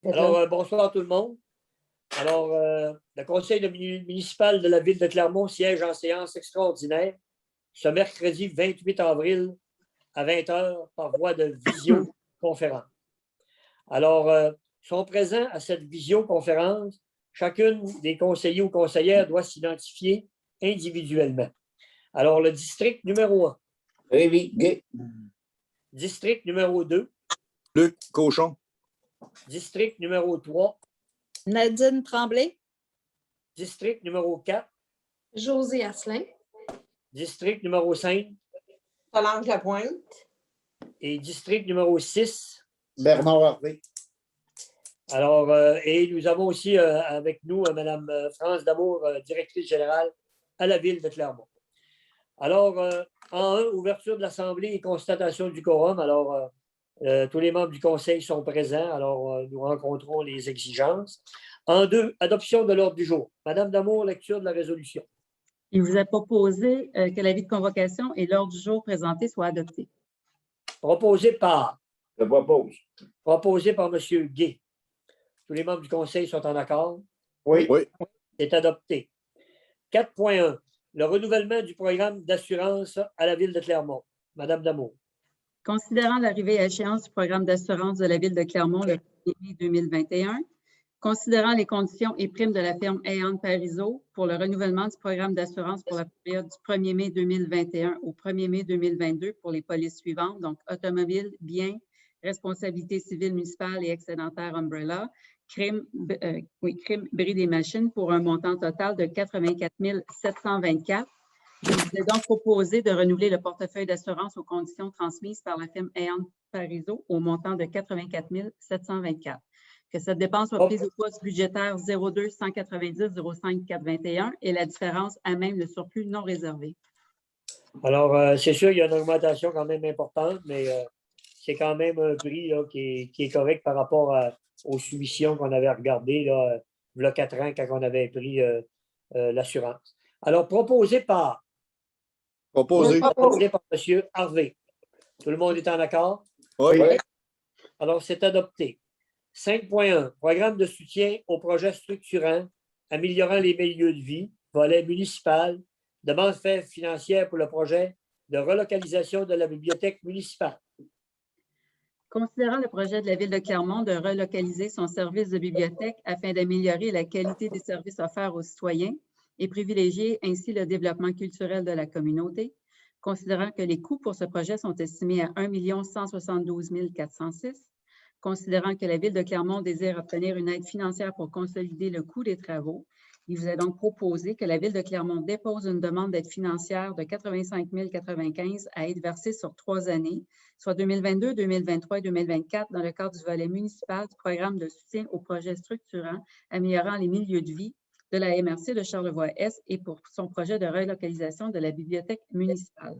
Alors, bonsoir tout le monde. Alors, le conseil municipal de la ville de Clermont siège en séance extraordinaire ce mercredi 28 avril à 20 h par voie de visioconférence. Alors, sont présents à cette visioconférence, chacune des conseillers ou conseillères doit s'identifier individuellement. Alors, le district numéro 1. Rémi Gay. District numéro 2. Luc Cochon. District numéro 3. Nadine Tremblay. District numéro 4. José Asselin. District numéro 5. Solange Lapointe. Et district numéro 6. Bernard Harvey. Alors, et nous avons aussi avec nous Mme France Damour, directrice générale à la ville de Clermont. Alors, en 1, ouverture de l'Assemblée et constatation du quorum. Alors, tous les membres du Conseil sont présents. Alors, nous rencontrons les exigences. En 2, adoption de l'ordre du jour. Mme Damour, lecture de la résolution. Il vous est proposé que l'avis de convocation et l'ordre du jour présenté soient adoptés. Proposé par? Je propose. Proposé par M. Gay. Tous les membres du Conseil sont en accord? Oui. Oui. C'est adopté. 4.1. Le renouvellement du programme d'assurance à la ville de Clermont. Mme Damour. Considérant l'arrivée à échéance du programme d'assurance de la ville de Clermont le 1er mai 2021, considérant les conditions et primes de la firme Aon Parizeau pour le renouvellement du programme d'assurance pour la période du 1er mai 2021 au 1er mai 2022 pour les polices suivantes, donc automobile, biens, responsabilité civile municipale et excédentaire umbrella, crime, bris des machines pour un montant total de 84 724. Je vous ai donc proposé de renouveler le portefeuille d'assurance aux conditions transmises par la firme Aon Parizeau au montant de 84 724. Que cette dépense soit prise au poste budgétaire 02 190 05 421 et la différence à même le surplus non réservé. Alors, c'est sûr, il y a une augmentation quand même importante, mais c'est quand même un prix là, qui est correct par rapport aux soumissions qu'on avait regardées là, il y a 4 ans quand on avait pris l'assurance. Alors, proposé par M. Harvey. Tout le monde est en accord? Oui. Alors, c'est adopté. 5.1. Programme de soutien aux projets structurants, améliorant les milieux de vie, volet municipal, demande financière pour le projet de relocalisation de la bibliothèque municipale. Considérant le projet de la Ville de Clermont de relocaliser son service de bibliothèque afin d'améliorer la qualité des services offerts aux citoyens et privilégier ainsi le développement culturel de la communauté, considérant que les coûts pour ce projet sont estimés à 1 172 406, considérant que la Ville de Clermont désire obtenir une aide financière pour consolider le coût des travaux, il vous est donc proposé que la Ville de Clermont dépose une demande d'aide financière de 85 095 à être versée sur 3 années, soit 2022, 2023 et 2024, dans le cadre du volet municipal du programme de soutien aux projets structurants améliorant les milieux de vie de la MRC de Charlevoix-Est et pour son projet de relocalisation de la bibliothèque municipale.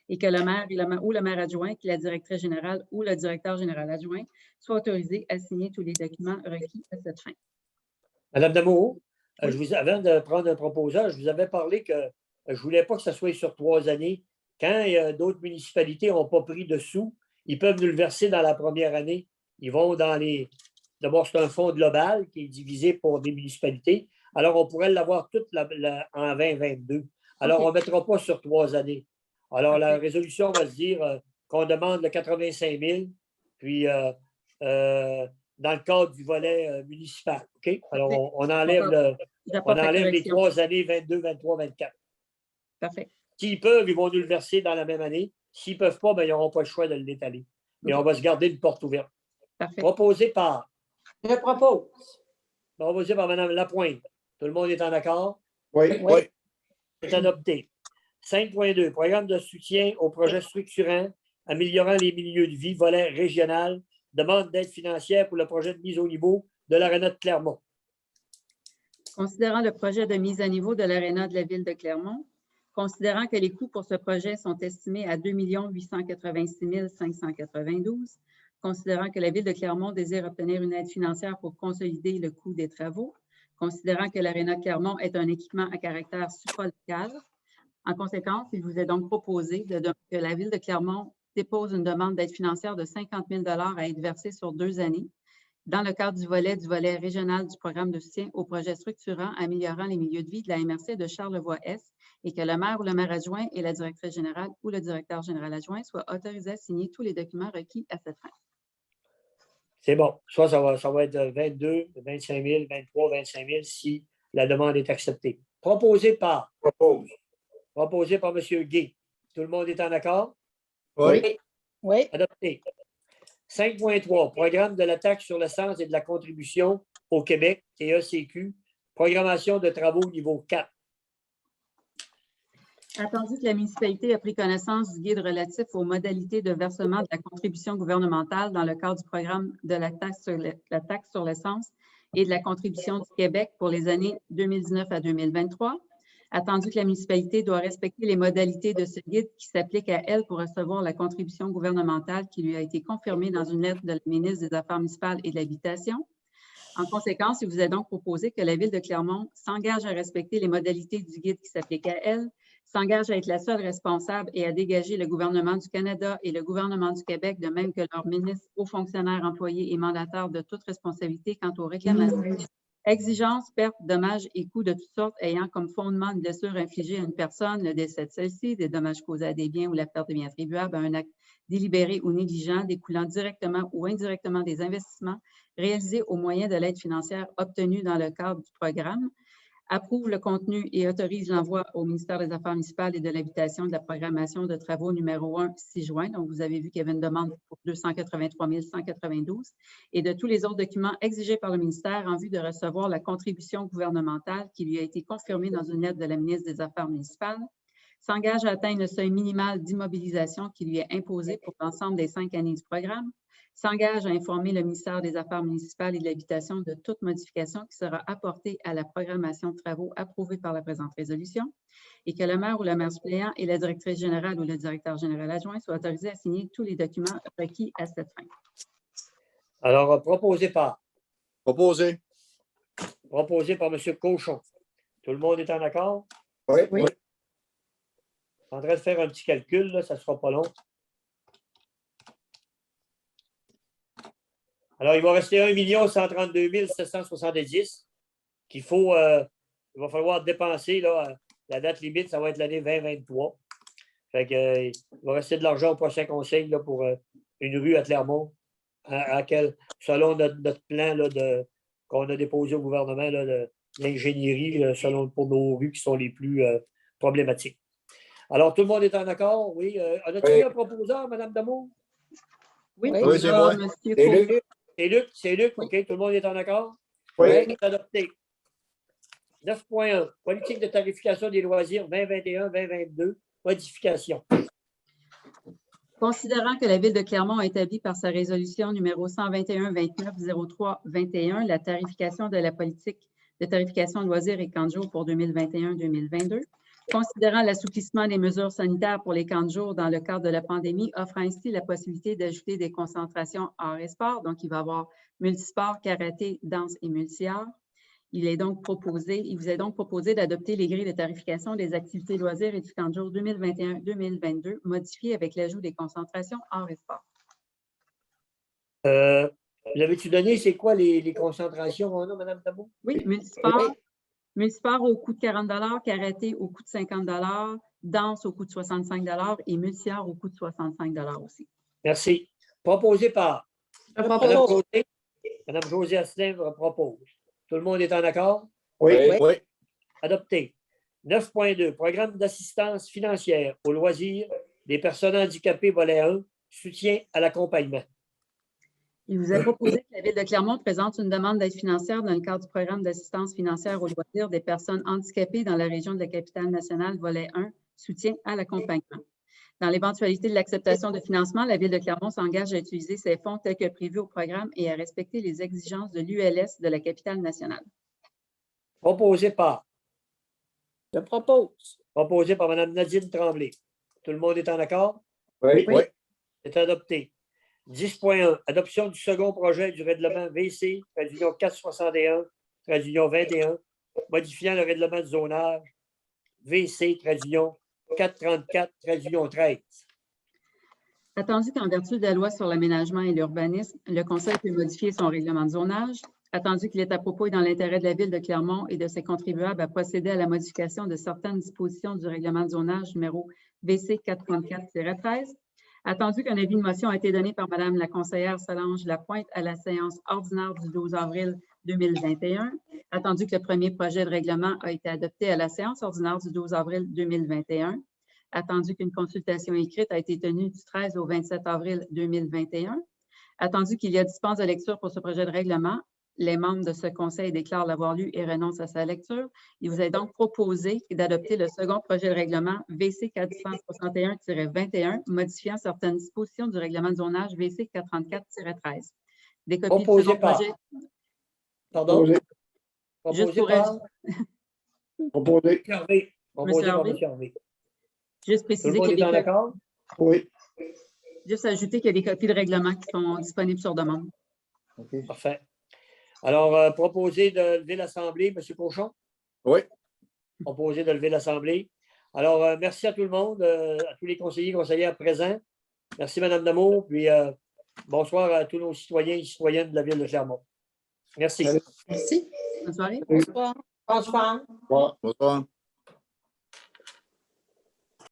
Et que le maire ou le maire adjoint, qui est la directrice générale ou le directeur général adjoint, soit autorisé à signer tous les documents requis à cette fin. Madame Damour, avant de prendre un proposeur, je vous avais parlé que je ne voulais pas que ça soit sur 3 années. Quand d'autres municipalités n'ont pas pris de sous, ils peuvent nous le verser dans la première année. Ils vont dans les... D'abord, c'est un fonds global qui est divisé pour des municipalités. Alors, on pourrait l'avoir toute en 2022. Alors, on ne mettra pas sur 3 années. Alors, la résolution va se dire qu'on demande le 85 000, puis dans le cadre du volet municipal. OK? Alors, on enlève, les 3 années 22, 23, 24. Parfait. S'ils peuvent, ils vont nous le verser dans la même année. S'ils ne peuvent pas, bien, ils n'auront pas le choix de l'étaler. Mais on va se garder une porte ouverte. Parfait. Proposé par? Je propose. Proposé par Mme Lapointe. Tout le monde est en accord? Oui. C'est adopté. 5.2. Programme de soutien aux projets structurants, améliorant les milieux de vie, volet régional, demande d'aide financière pour le projet de mise au niveau de l'Aréna de Clermont. Considérant le projet de mise à niveau de l'Aréna de la Ville de Clermont, considérant que les coûts pour ce projet sont estimés à 2 886 592, considérant que la Ville de Clermont désire obtenir une aide financière pour consolider le coût des travaux, considérant que l'Aréna de Clermont est un équipement à caractère supralocal. En conséquence, il vous est donc proposé que la Ville de Clermont dépose une demande d'aide financière de 50 000 à être versée sur 2 années, dans le cadre du volet régional du programme de soutien aux projets structurants améliorant les milieux de vie de la MRC de Charlevoix-Est et que le maire ou le maire adjoint et la directrice générale ou le directeur général adjoint soient autorisés à signer tous les documents requis à cette fin. C'est bon. Soit ça va être 22, 25 000, 23, 25 000 si la demande est acceptée. Proposé par M. Gay. Tout le monde est en accord? Oui. Oui. Adopté. 5.3, programme de la taxe sur l'essence et de la contribution au Québec, TECQ, programmation de travaux niveau 4. Attendu que la municipalité a pris connaissance du guide relatif aux modalités de versement de la contribution gouvernementale dans le cadre du programme de la taxe sur l'essence et de la contribution du Québec pour les années 2019 à 2023, attendu que la municipalité doit respecter les modalités de ce guide qui s'applique à elle pour recevoir la contribution gouvernementale qui lui a été confirmée dans une lettre de la ministre des Affaires municipales et de l'Habitation. En conséquence, il vous est donc proposé que la Ville de Clermont s'engage à respecter les modalités du guide qui s'applique à elle, s'engage à être la seule responsable et à dégager le gouvernement du Canada et le gouvernement du Québec, de même que leurs ministres, hauts fonctionnaires, employés et mandataires de toute responsabilité quant aux réclamations, exigences, pertes, dommages et coûts de toutes sortes ayant comme fondement une blessure infligée à une personne, le décès de celle-ci, des dommages causés à des biens ou la perte de biens attribuables à un acte délibéré ou négligent découlant directement ou indirectement des investissements réalisés au moyen de l'aide financière obtenue dans le cadre du programme, approuve le contenu et autorise l'envoi au ministère des Affaires municipales et de l'Habitation de la programmation de travaux numéro 1, 6 juin. Donc, vous avez vu qu'il y avait une demande pour 283 192 et de tous les autres documents exigés par le ministère en vue de recevoir la contribution gouvernementale qui lui a été confirmée dans une lettre de la ministre des Affaires municipales, s'engage à atteindre le seuil minimal d'immobilisation qui lui est imposé pour l'ensemble des 5 années du programme, s'engage à informer le ministère des Affaires municipales et de l'Habitation de toute modification qui sera apportée à la programmation de travaux approuvée par la présente résolution et que le maire ou le maire suppléant et la directrice générale ou le directeur général adjoint soient autorisés à signer tous les documents requis à cette fin. Alors, proposé par Proposé. M. Cochon. Tout le monde est en accord? Oui. Oui. Je suis en train de faire un petit calcul, là, ça ne sera pas long. Alors, il va rester 1 132 770 qu'il faut, il va falloir dépenser. Là, la date limite, ça va être l'année 2023. Fait que, il va rester de l'argent au prochain conseil là, pour une rue à Clermont, selon notre plan là, qu'on a déposé au gouvernement, l'ingénierie, pour nos rues qui sont les plus problématiques. Alors, tout le monde est en accord? Oui. A-t-il un proposeur, Mme Damour? Oui, Oui, c'est moi. Monsieur Et Cochon. Luc? C'est Luc, OK, tout le monde est en accord? Oui. C'est adopté. 9.1, politique de tarification des loisirs 2021-2022, modification. Considérant que la Ville de Clermont a établi par sa résolution numéro 121-29-03-21 la tarification de la politique de tarification de loisirs et camps de jour pour 2021-2022, considérant l'assouplissement des mesures sanitaires pour les camps de jour dans le cadre de la pandémie, offrant ainsi la possibilité d'ajouter des concentrations arts et sport, donc il va y avoir multisport, karaté, danse et multi-arts. Il vous est donc proposé d'adopter les grilles de tarification des activités loisirs et du camp de jour 2021-2022, modifiées avec l'ajout des concentrations arts et sport. L'avais-tu donné, c'est quoi les concentrations qu'on a, Mme Tabou? Oui, multisport au coût de 40 $, karaté au coût de 50 $, danse au coût de 65 $ et multi-arts au coût de 65 $ aussi. Merci. Proposé par Je Mme propose. Josée Asselin propose. Tout le monde est en accord? Oui. Oui. Adopté. 9.2, programme d'assistance financière aux loisirs des personnes handicapées volet 1, soutien à l'accompagnement. Il vous est proposé que la Ville de Clermont présente une demande d'aide financière dans le cadre du programme d'assistance financière aux loisirs des personnes handicapées dans la région de la Capitale-Nationale, volet 1, soutien à l'accompagnement. Dans l'éventualité de l'acceptation de financement, la Ville de Clermont s'engage à utiliser ces fonds tels que prévu au programme et à respecter les exigences de l'ULS de la Capitale-Nationale. Proposé par Je propose. Proposé par Mme Nadine Tremblay. Tout le monde est en accord? Oui. Oui. C'est adopté. 10.1, adoption du second projet du règlement VC, trait d'union 461, trait d'union 21, modifiant le règlement de zonage VC, trait d'union 434, trait d'union 13. Attendu qu'en vertu de la loi sur l'aménagement et l'urbanisme, le Conseil peut modifier son règlement de zonage. Attendu qu'il est à propos et dans l'intérêt de la Ville de Clermont et de ses contribuables à procéder à la modification de certaines dispositions du règlement de zonage numéro VC 434-13. Attendu qu'un avis de motion a été donné par Mme la conseillère Solange Lapointe à la séance ordinaire du 12 avril 2021. Attendu que le premier projet de règlement a été adopté à la séance ordinaire du 12 avril 2021. Attendu qu'une consultation écrite a été tenue du 13 au 27 avril 2021. Attendu qu'il y a dispense de lecture pour ce projet de règlement, les membres de ce conseil déclarent l'avoir lu et renoncent à sa lecture. Il vous est donc proposé d'adopter le second projet de règlement VC 461-21, modifiant certaines dispositions du règlement de zonage VC 434-13. Des copies du Proposé second par. projet. Pardon? Juste Proposé pour par. Proposé. Hervé. Proposé par Harvey. M. Hervé. Juste Tout le préciser monde qu'il y est a en des accord? Oui. Juste ajouter qu'il y a des copies de règlement qui sont disponibles sur demande. OK. Parfait. Alors, proposé de lever l'Assemblée, M. Cochon? Oui. Proposé de lever l'Assemblée. Alors, merci à tout le monde, à tous les conseillers et conseillères présents. Merci, Mme Damour. Puis, bonsoir à tous nos citoyens et citoyennes de la Ville de Clermont. Merci. Allez. Merci. Bonne soirée. Bonsoir. Bonsoir. Bonsoir.